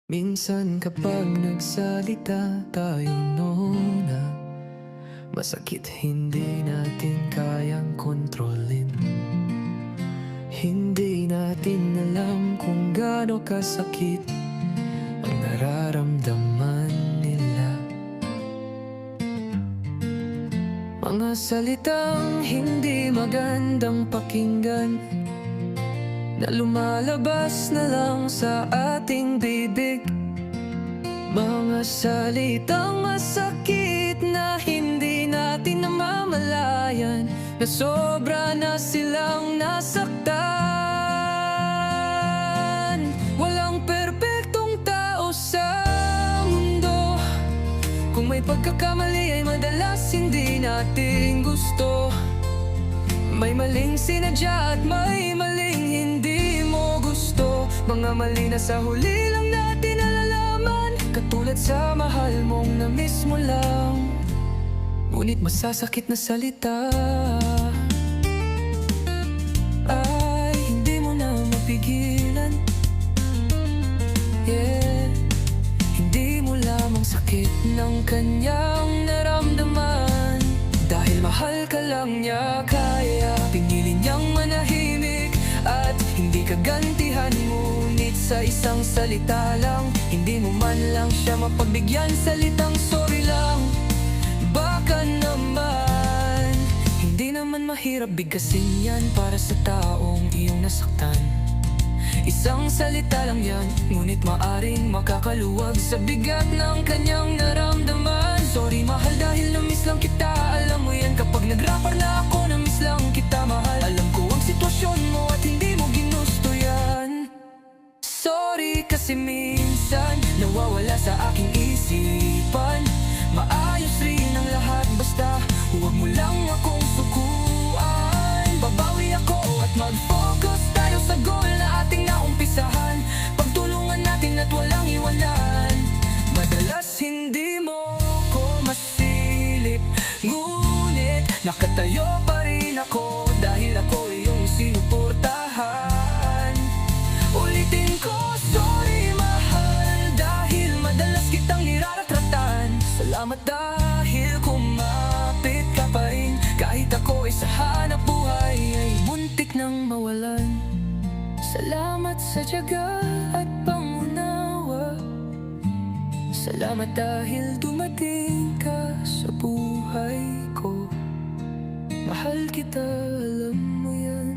Minsan kapag nagsalita tayo na masakit hindi natin kayang kontrolin. Hindi natin alam kung gaano kasakit ang nararamdaman nila. Mga salitang hindi magandang pakinggan na lumalabas na lang sa ating bibig. Mga salitang masakit na hindi natin namamalayan, na sobra na silang nasaktan. Walang perpektong tao sa mundo. Kung may pagkakamali ay madalas hindi natin gusto. May maling sinadya at may maling hindi mo gusto. Mga mali na sa huli lang natin nalalaman, katulad sa mahal mong na-miss mo lang, ngunit masasakit na salita ay hindi mo na mapigilan. Hindi mo lamang sakit ng kanyang naramdaman. Dahil mahal ka lang niya, kaya pinili niyang manahimik at hindi ka gantihan. Ngunit sa isang salita lang, hindi mo man lang siya mapagbigyan. Salitang sorry lang, baka naman. Hindi naman mahirap bigkasin yan para sa taong iyong nasaktan. Isang salita lang yan, ngunit maaring makakaluwag sa bigat ng kanyang naramdaman. Sorry mahal dahil na-miss lang kita. Alam mo yan kapag nag-rapper na ako, na-miss lang kita mahal. Alam ko ang sitwasyon mo at hindi mo ginusto yan. Sorry kasi minsan nawawala sa aking isipan. Maayos rin ang lahat basta huwag mo lang akong sukuan. Babawi ako at mag-focus tayo sa goal na ating naumpisahan. Pagtulungan natin at walang iwanan. Madalas hindi mo ko masilip, ngunit nakatayo pa rin ako dahil ako iyong sinuportahan. Ulitin ko, sorry mahal, dahil madalas kitang niraratratan. Salamat dahil kumapit ka pa rin, kahit ako ay sa hanap buhay ay muntik nang mawalan. Salamat sa tiyaga at pangunawa. Salamat dahil dumating ka sa buhay ko. Mahal kita, alam mo yan.